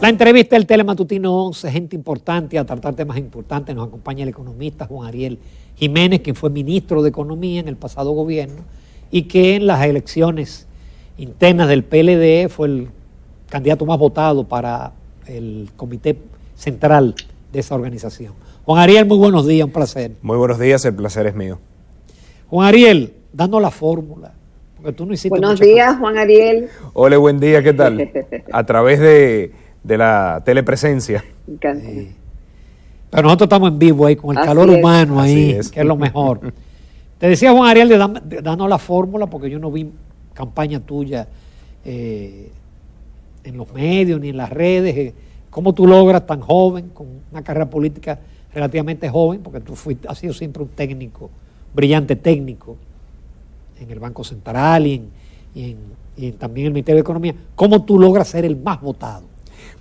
La entrevista del Telematutino 11, gente importante a tratar temas importantes. Nos acompaña el economista Juan Ariel Jiménez, quien fue ministro de Economía en el pasado gobierno y que en las elecciones internas del PLD fue el candidato más votado para el comité central de esa organización. Juan Ariel, muy buenos días, un placer. Muy buenos días, el placer es mío. Juan Ariel, dando la fórmula, porque tú no hiciste. Buenos días, Juan Ariel. Hola, buen día, ¿qué tal? A través de la telepresencia. Sí. Pero nosotros estamos en vivo ahí, con el calor humano ahí, que es lo mejor. Te decía Juan Ariel de darnos la fórmula, porque yo no vi campaña tuya en los medios ni en las redes. ¿Cómo tú logras tan joven, con una carrera política relativamente joven, porque tú has sido siempre un técnico, brillante técnico en el Banco Central y también en el Ministerio de Economía? ¿Cómo tú logras ser el más votado?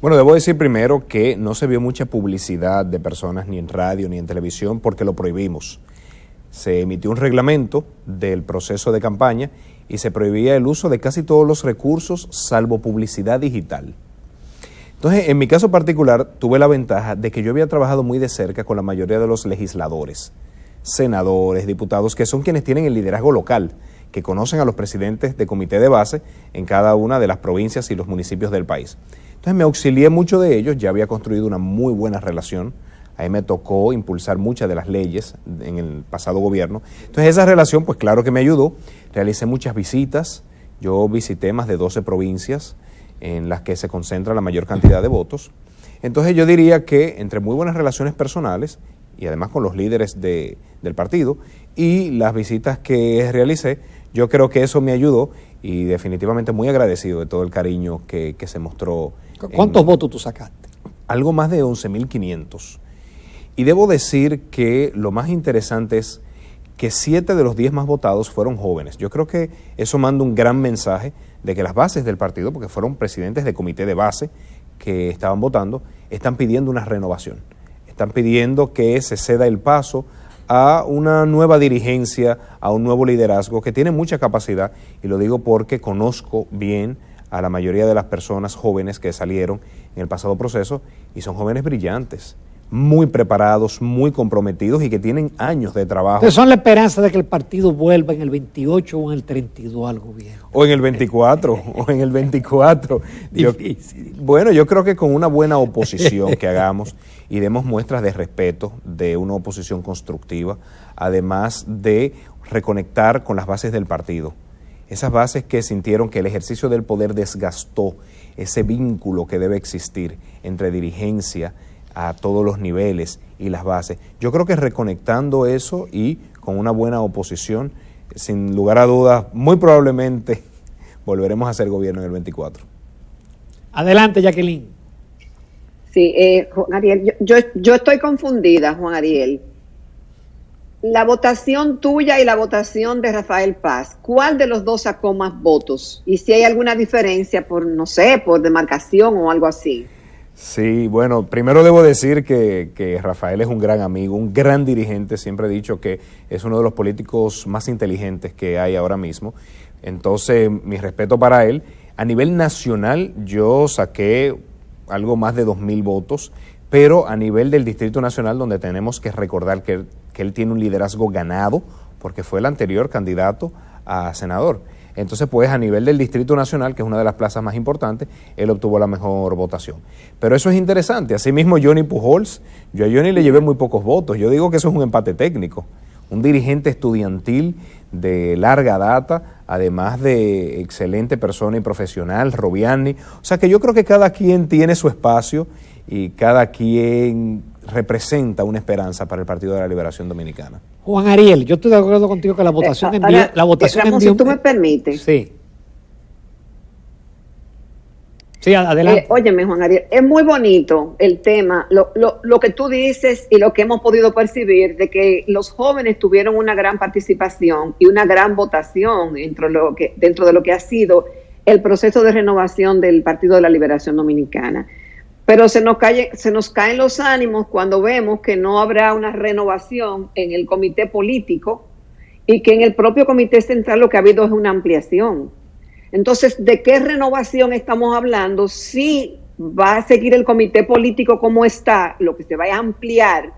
Bueno, debo decir primero que no se vio mucha publicidad de personas ni en radio ni en televisión porque lo prohibimos. Se emitió un reglamento del proceso de campaña y se prohibía el uso de casi todos los recursos salvo publicidad digital. Entonces, en mi caso particular, tuve la ventaja de que yo había trabajado muy de cerca con la mayoría de los legisladores, senadores, diputados, que son quienes tienen el liderazgo local, que conocen a los presidentes de comité de base en cada una de las provincias y los municipios del país. Entonces me auxilié mucho de ellos, ya había construido una muy buena relación, a mí me tocó impulsar muchas de las leyes en el pasado gobierno. Entonces esa relación, pues claro que me ayudó, realicé muchas visitas, yo visité más de 12 provincias en las que se concentra la mayor cantidad de votos. Entonces yo diría que entre muy buenas relaciones personales y además con los líderes del partido y las visitas que realicé, yo creo que eso me ayudó y definitivamente muy agradecido de todo el cariño que se mostró. ¿Cuántos votos tú sacaste? Algo más de 11.500. Y debo decir que lo más interesante es que 7 de los 10 más votados fueron jóvenes. Yo creo que eso manda un gran mensaje de que las bases del partido, porque fueron presidentes de comité de base que estaban votando, están pidiendo una renovación. Están pidiendo que se ceda el paso a una nueva dirigencia, a un nuevo liderazgo que tiene mucha capacidad, y lo digo porque conozco bien a la mayoría de las personas jóvenes que salieron en el pasado proceso y son jóvenes brillantes, muy preparados, muy comprometidos y que tienen años de trabajo. Entonces son la esperanza de que el partido vuelva en el 28 o en el 32 al gobierno. O en el 24, o en el 24. Bueno, yo creo que con una buena oposición que hagamos y demos muestras de respeto, de una oposición constructiva, además de reconectar con las bases del partido. Esas bases que sintieron que el ejercicio del poder desgastó ese vínculo que debe existir entre dirigencia a todos los niveles y las bases. Yo creo que reconectando eso y con una buena oposición, sin lugar a dudas, muy probablemente volveremos a hacer gobierno en el 24. Adelante, Jacqueline. Sí, Juan Ariel, yo estoy confundida, Juan Ariel. La votación tuya y la votación de Rafael Paz, ¿cuál de los dos sacó más votos? Y si hay alguna diferencia por, no sé, por demarcación o algo así. Sí, bueno, primero debo decir que Rafael es un gran amigo, un gran dirigente. Siempre he dicho que es uno de los políticos más inteligentes que hay ahora mismo. Entonces, mi respeto para él. A nivel nacional, yo saqué algo más de 2.000 votos, pero a nivel del Distrito Nacional, donde tenemos que recordar que él tiene un liderazgo ganado, porque fue el anterior candidato a senador. Entonces, pues, a nivel del Distrito Nacional, que es una de las plazas más importantes, él obtuvo la mejor votación. Pero eso es interesante. Asimismo, Johnny Pujols, yo a Johnny le llevé muy pocos votos. Yo digo que eso es un empate técnico. Un dirigente estudiantil de larga data, además de excelente persona y profesional, Robiani. O sea que yo creo que cada quien tiene su espacio y cada quien representa una esperanza para el Partido de la Liberación Dominicana. Juan Ariel, yo estoy de acuerdo contigo que la votación Ramón, si tú me permites. Sí. Sí, adelante. Óyeme, Juan Ariel, es muy bonito el tema, lo que tú dices y lo que hemos podido percibir de que los jóvenes tuvieron una gran participación y una gran votación dentro de lo que ha sido el proceso de renovación del Partido de la Liberación Dominicana. Pero se nos caen los ánimos cuando vemos que no habrá una renovación en el comité político y que en el propio comité central lo que ha habido es una ampliación. Entonces, ¿de qué renovación estamos hablando si va a seguir el comité político como está, lo que se vaya a ampliar,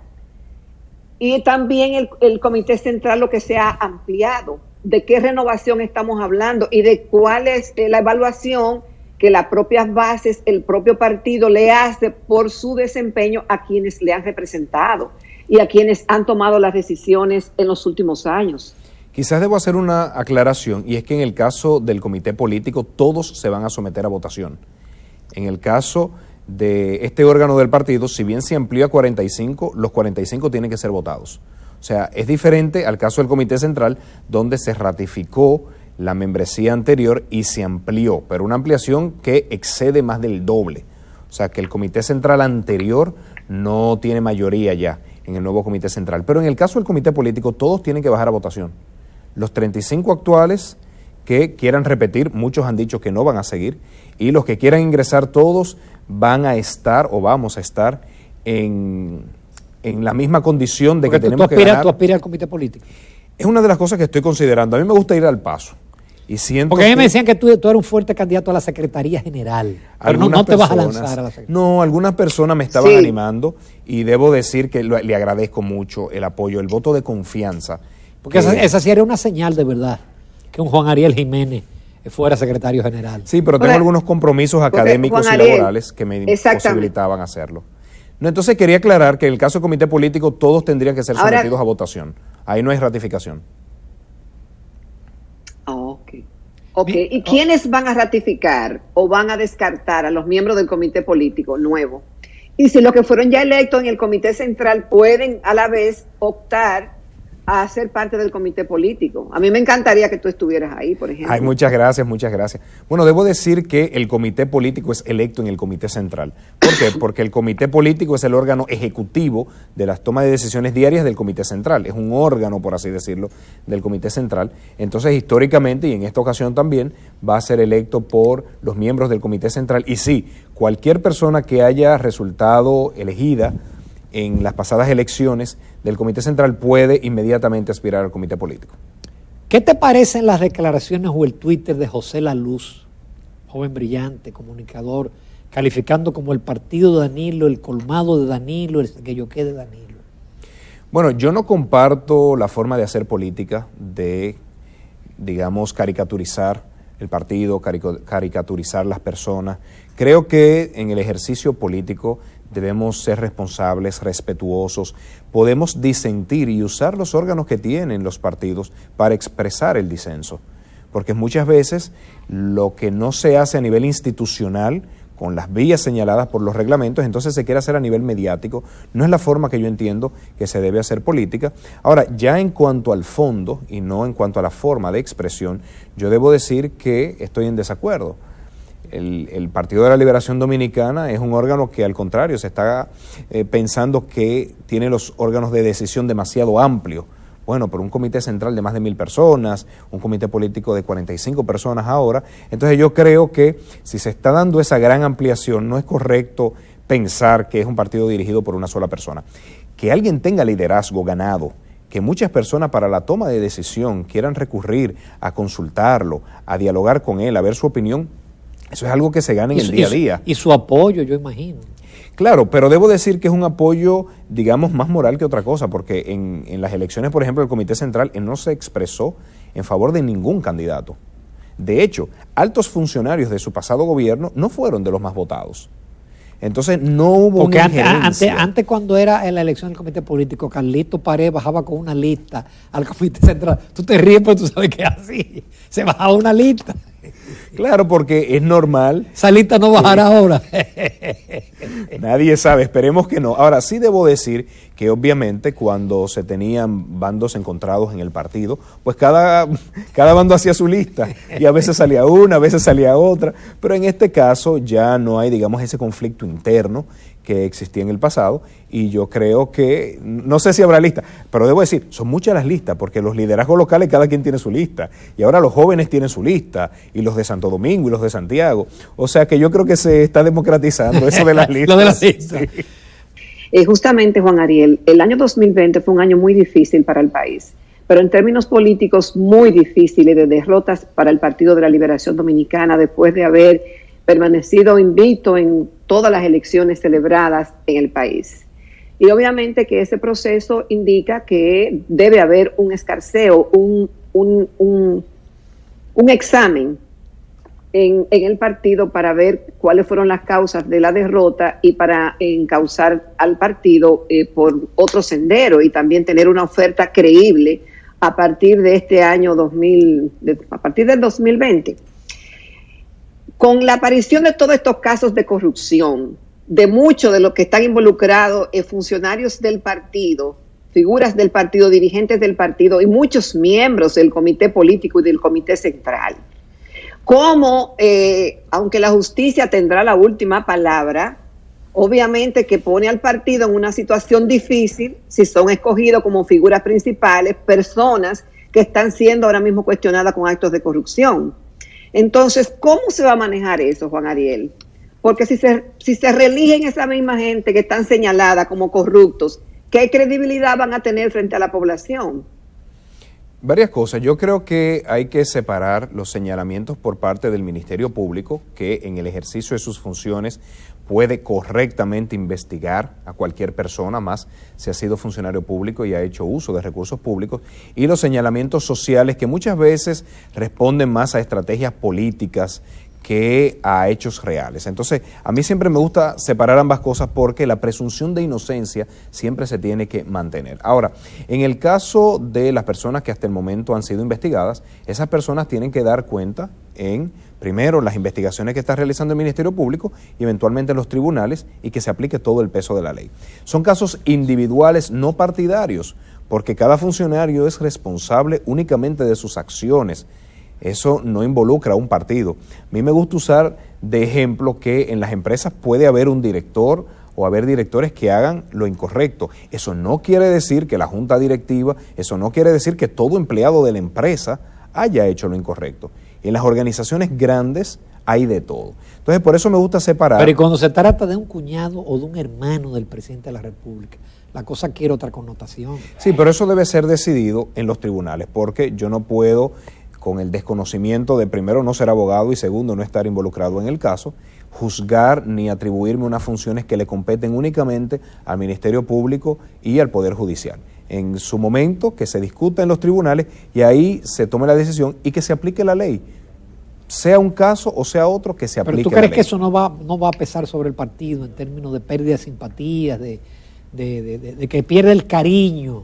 y también el comité central, lo que se ha ampliado. ¿De qué renovación estamos hablando? Y de cuál es la evaluación que las propias bases, el propio partido le hace por su desempeño a quienes le han representado y a quienes han tomado las decisiones en los últimos años. Quizás debo hacer una aclaración, y es que en el caso del comité político todos se van a someter a votación. En el caso de este órgano del partido, si bien se amplió a 45, los 45 tienen que ser votados. O sea, es diferente al caso del comité central, donde se ratificó la membresía anterior y se amplió, pero una ampliación que excede más del doble. O sea, que el comité central anterior no tiene mayoría ya en el nuevo comité central. Pero en el caso del comité político, todos tienen que bajar a votación. Los 35 actuales que quieran repetir, muchos han dicho que no van a seguir, y los que quieran ingresar, todos van a estar o vamos a estar en la misma condición de que tenemos que ganar. ¿Tú aspiras al comité político? Es una de las cosas que estoy considerando. A mí me gusta ir al paso. Y siento porque a mí me decían que tú eres un fuerte candidato a la Secretaría General, pero no te vas a lanzar a la Secretaría. No, algunas personas me estaban animando, y debo decir que le agradezco mucho el apoyo, el voto de confianza. Porque esa sería una señal de verdad, que un Juan Ariel Jiménez fuera secretario general. Sí, pero tengo algunos compromisos académicos y laborales que me posibilitaban hacerlo. No, entonces quería aclarar que en el caso del comité político todos tendrían que ser sometidos a votación. Ahí no hay ratificación. Ok. ¿Y quiénes van a ratificar o van a descartar a los miembros del comité político nuevo? Y si los que fueron ya electos en el comité central pueden a la vez optar a ser parte del comité político. A mí me encantaría que tú estuvieras ahí, por ejemplo. Ay, muchas gracias, muchas gracias. Bueno, debo decir que el comité político es electo en el comité central. ¿Por qué? Porque el comité político es el órgano ejecutivo de las tomas de decisiones diarias del comité central. Es un órgano, por así decirlo, del comité central. Entonces, históricamente, y en esta ocasión también, va a ser electo por los miembros del comité central. Y sí, cualquier persona que haya resultado elegida en las pasadas elecciones del Comité Central puede inmediatamente aspirar al comité político. ¿Qué te parecen las declaraciones o el Twitter de José La Luz, joven brillante, comunicador, calificando como el partido de Danilo, el colmado de Danilo, el que yo quede de Danilo? Bueno, yo no comparto la forma de hacer política de, digamos, caricaturizar el partido, caricaturizar las personas. Creo que en el ejercicio político debemos ser responsables, respetuosos, podemos disentir y usar los órganos que tienen los partidos para expresar el disenso, porque muchas veces lo que no se hace a nivel institucional, con las vías señaladas por los reglamentos, entonces se quiere hacer a nivel mediático. No es la forma que yo entiendo que se debe hacer política. Ahora, ya en cuanto al fondo y no en cuanto a la forma de expresión, yo debo decir que estoy en desacuerdo. El Partido de la Liberación Dominicana es un órgano que, al contrario, se está pensando que tiene los órganos de decisión demasiado amplios. Bueno, pero un comité central de más de 1,000 personas, un comité político de 45 personas ahora. Entonces yo creo que si se está dando esa gran ampliación, no es correcto pensar que es un partido dirigido por una sola persona. Que alguien tenga liderazgo ganado, que muchas personas para la toma de decisión quieran recurrir a consultarlo, a dialogar con él, a ver su opinión, eso es algo que se gana en el día a día. Y su apoyo, yo imagino. Claro, pero debo decir que es un apoyo, digamos, más moral que otra cosa, porque en las elecciones, por ejemplo, del Comité Central, él no se expresó en favor de ningún candidato. De hecho, altos funcionarios de su pasado gobierno no fueron de los más votados. Entonces, no hubo porque una injerencia. Antes, cuando era en la elección del comité político, Carlito Pared bajaba con una lista al comité central. Tú te ríes, pero tú sabes que es así. Se bajaba una lista. Claro, porque es normal. Esa lista no bajará ahora. Nadie sabe, esperemos que no. Ahora, sí debo decir que obviamente cuando se tenían bandos encontrados en el partido, pues cada bando hacía su lista y a veces salía una, a veces salía otra, pero en este caso ya no hay, digamos, ese conflicto interno que existía en el pasado, y yo creo que, no sé si habrá lista, pero debo decir, son muchas las listas, porque los liderazgos locales cada quien tiene su lista, y ahora los jóvenes tienen su lista, y los de Santo Domingo y los de Santiago, o sea que yo creo que se está democratizando eso de las listas. Lo de las listas. Sí. Justamente, Juan Ariel, el año 2020 fue un año muy difícil para el país, pero en términos políticos muy difíciles, de derrotas para el Partido de la Liberación Dominicana, después de haber permanecido invicto en todas las elecciones celebradas en el país. Y obviamente que ese proceso indica que debe haber un escarceo, un examen en el partido para ver cuáles fueron las causas de la derrota y para encauzar al partido por otro sendero y también tener una oferta creíble a partir de este año a partir del 2020. Con la aparición de todos estos casos de corrupción, de muchos de los que están involucrados funcionarios del partido, figuras del partido, dirigentes del partido y muchos miembros del comité político y del comité central, como, aunque la justicia tendrá la última palabra, obviamente que pone al partido en una situación difícil si son escogidos como figuras principales, personas que están siendo ahora mismo cuestionadas con actos de corrupción. Entonces, ¿cómo se va a manejar eso, Juan Ariel? Porque si se reeligen esa misma gente que están señalada como corruptos, ¿qué credibilidad van a tener frente a la población? Varias cosas. Yo creo que hay que separar los señalamientos por parte del Ministerio Público, que en el ejercicio de sus funciones puede correctamente investigar a cualquier persona, más si ha sido funcionario público y ha hecho uso de recursos públicos, y los señalamientos sociales que muchas veces responden más a estrategias políticas que a hechos reales. Entonces, a mí siempre me gusta separar ambas cosas porque la presunción de inocencia siempre se tiene que mantener. Ahora, en el caso de las personas que hasta el momento han sido investigadas, esas personas tienen que dar cuenta en, primero, las investigaciones que está realizando el Ministerio Público y eventualmente los tribunales, y que se aplique todo el peso de la ley. Son casos individuales, no partidarios, porque cada funcionario es responsable únicamente de sus acciones. Eso no involucra a un partido. A mí me gusta usar de ejemplo que en las empresas puede haber un director o haber directores que hagan lo incorrecto. Eso no quiere decir que la junta directiva, eso no quiere decir que todo empleado de la empresa haya hecho lo incorrecto. En las organizaciones grandes hay de todo. Entonces, por eso me gusta separar. Pero y cuando se trata de un cuñado o de un hermano del presidente de la República, la cosa quiere otra connotación. Sí, pero eso debe ser decidido en los tribunales, porque yo no puedo, con el desconocimiento de, primero, no ser abogado y segundo, no estar involucrado en el caso, juzgar ni atribuirme unas funciones que le competen únicamente al Ministerio Público y al Poder Judicial. En su momento, que se discuta en los tribunales y ahí se tome la decisión y que se aplique la ley. Sea un caso o sea otro, que se aplique la ley. ¿Pero tú crees que eso no va a pesar sobre el partido en términos de pérdida de simpatías, de que pierde el cariño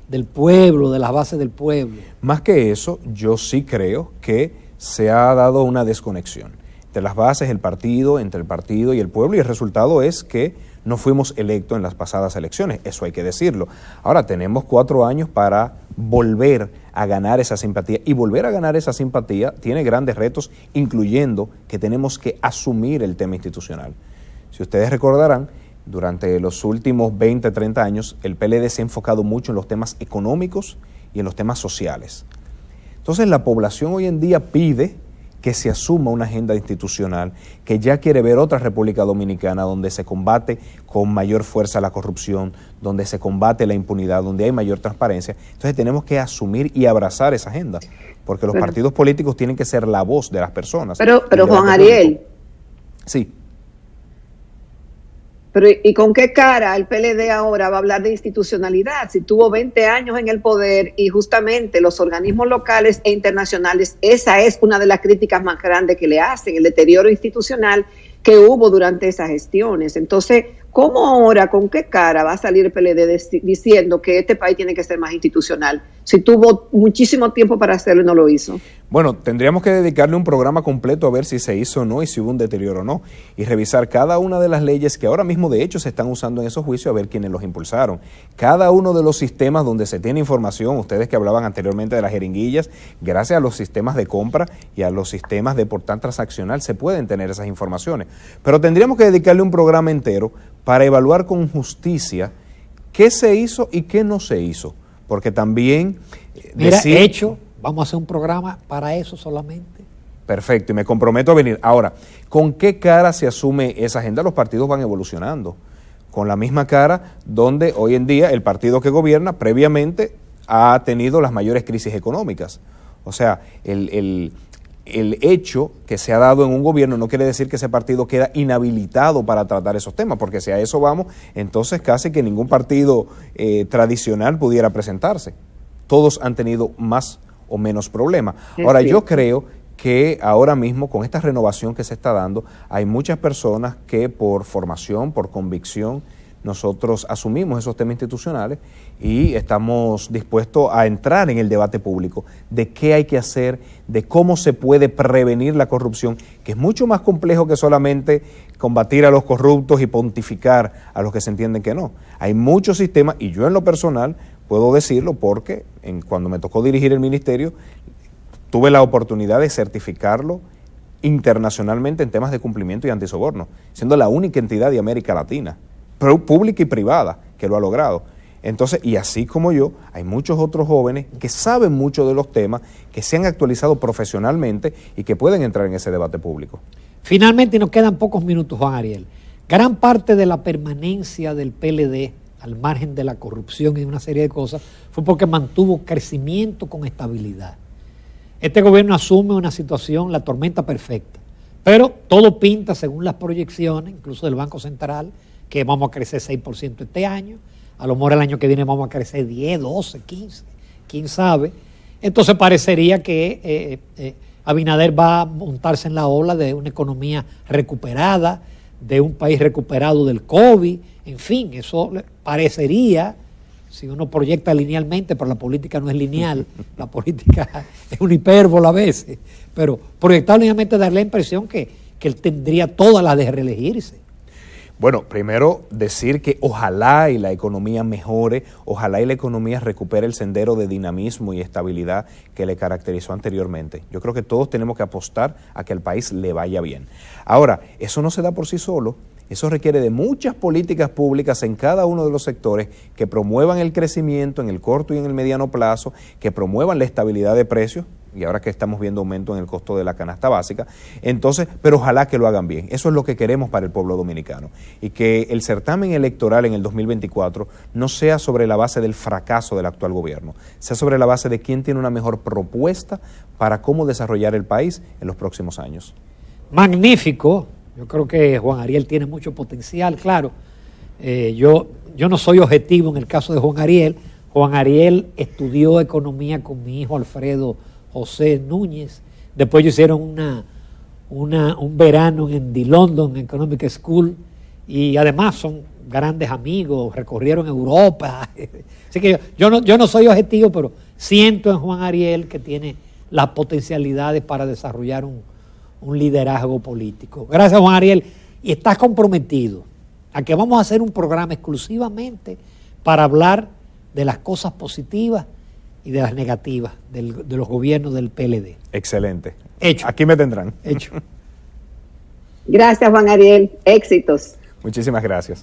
del pueblo, de las bases del pueblo? Más que eso, yo sí creo que se ha dado una desconexión entre las bases del partido, entre el partido y el pueblo, y el resultado es que no fuimos electos en las pasadas elecciones, eso hay que decirlo. Ahora tenemos 4 años para volver a ganar esa simpatía, y volver a ganar esa simpatía tiene grandes retos, incluyendo que tenemos que asumir el tema institucional. Si ustedes recordarán, durante los últimos 20, 30 años, el PLD se ha enfocado mucho en los temas económicos y en los temas sociales. Entonces, la población hoy en día pide que se asuma una agenda institucional, que ya quiere ver otra República Dominicana donde se combate con mayor fuerza la corrupción, donde se combate la impunidad, donde hay mayor transparencia. Entonces, tenemos que asumir y abrazar esa agenda, porque los partidos políticos tienen que ser la voz de las personas. Pero Juan Ariel. Sí. Pero ¿y con qué cara el PLD ahora va a hablar de institucionalidad? Si tuvo 20 años en el poder y justamente los organismos locales e internacionales, esa es una de las críticas más grandes que le hacen, el deterioro institucional que hubo durante esas gestiones. Entonces, ¿cómo ahora, con qué cara va a salir el PLD diciendo que este país tiene que ser más institucional? Si tuvo muchísimo tiempo para hacerlo y no lo hizo. Bueno, tendríamos que dedicarle un programa completo a ver si se hizo o no y si hubo un deterioro o no, y revisar cada una de las leyes que ahora mismo de hecho se están usando en esos juicios, a ver quiénes los impulsaron. Cada uno de los sistemas donde se tiene información, ustedes que hablaban anteriormente de las jeringuillas, gracias a los sistemas de compra y a los sistemas de portal transaccional se pueden tener esas informaciones. Pero tendríamos que dedicarle un programa entero para evaluar con justicia qué se hizo y qué no se hizo. Porque también... vamos a hacer un programa para eso solamente. Perfecto, y me comprometo a venir. Ahora, ¿con qué cara se asume esa agenda? Los partidos van evolucionando. Con la misma cara donde hoy en día el partido que gobierna previamente ha tenido las mayores crisis económicas. O sea, el hecho que se ha dado en un gobierno no quiere decir que ese partido queda inhabilitado para tratar esos temas, porque si a eso vamos, entonces casi que ningún partido tradicional pudiera presentarse. Todos han tenido más o menos problemas. Ahora, yo creo que ahora mismo, con esta renovación que se está dando, hay muchas personas que por formación, por convicción, nosotros asumimos esos temas institucionales y estamos dispuestos a entrar en el debate público de qué hay que hacer, de cómo se puede prevenir la corrupción, que es mucho más complejo que solamente combatir a los corruptos y pontificar a los que se entienden que no. Hay muchos sistemas, y yo en lo personal puedo decirlo porque cuando me tocó dirigir el ministerio, tuve la oportunidad de certificarlo internacionalmente en temas de cumplimiento y antisoborno, siendo la única entidad de América Latina, pública y privada, que lo ha logrado. Entonces, y así como yo, hay muchos otros jóvenes que saben mucho de los temas, que se han actualizado profesionalmente y que pueden entrar en ese debate público. Finalmente, nos quedan pocos minutos, Juan Ariel. Gran parte de la permanencia del PLD, al margen de la corrupción y una serie de cosas, fue porque mantuvo crecimiento con estabilidad. Este gobierno asume una situación, la tormenta perfecta, pero todo pinta, según las proyecciones, incluso del Banco Central, que vamos a crecer 6% este año, a lo mejor el año que viene vamos a crecer 10, 12, 15, quién sabe. Entonces parecería que Abinader va a montarse en la ola de una economía recuperada, de un país recuperado del COVID, en fin, eso parecería, si uno proyecta linealmente, pero la política no es lineal, la política es una hipérbola a veces, pero proyectar linealmente da la impresión que él tendría todas las de reelegirse. Bueno, primero decir que ojalá y la economía mejore, ojalá y la economía recupere el sendero de dinamismo y estabilidad que le caracterizó anteriormente. Yo creo que todos tenemos que apostar a que al país le vaya bien. Ahora, eso no se da por sí solo, eso requiere de muchas políticas públicas en cada uno de los sectores que promuevan el crecimiento en el corto y en el mediano plazo, que promuevan la estabilidad de precios, y ahora que estamos viendo aumento en el costo de la canasta básica, entonces, pero ojalá que lo hagan bien. Eso es lo que queremos para el pueblo dominicano. Y que el certamen electoral en el 2024 no sea sobre la base del fracaso del actual gobierno, sea sobre la base de quién tiene una mejor propuesta para cómo desarrollar el país en los próximos años. Magnífico. Yo creo que Juan Ariel tiene mucho potencial, claro. Yo no soy objetivo en el caso de Juan Ariel. Juan Ariel estudió economía con mi hijo Alfredo José Núñez. Después ellos hicieron un verano en The London Economic School y además son grandes amigos, recorrieron Europa. Así que yo no soy objetivo, pero siento en Juan Ariel que tiene las potencialidades para desarrollar un liderazgo político. Gracias, Juan Ariel. Y estás comprometido a que vamos a hacer un programa exclusivamente para hablar de las cosas positivas y de las negativas de los gobiernos del PLD. Excelente. Hecho. Aquí me tendrán. Hecho. Gracias, Juan Ariel. Éxitos. Muchísimas gracias.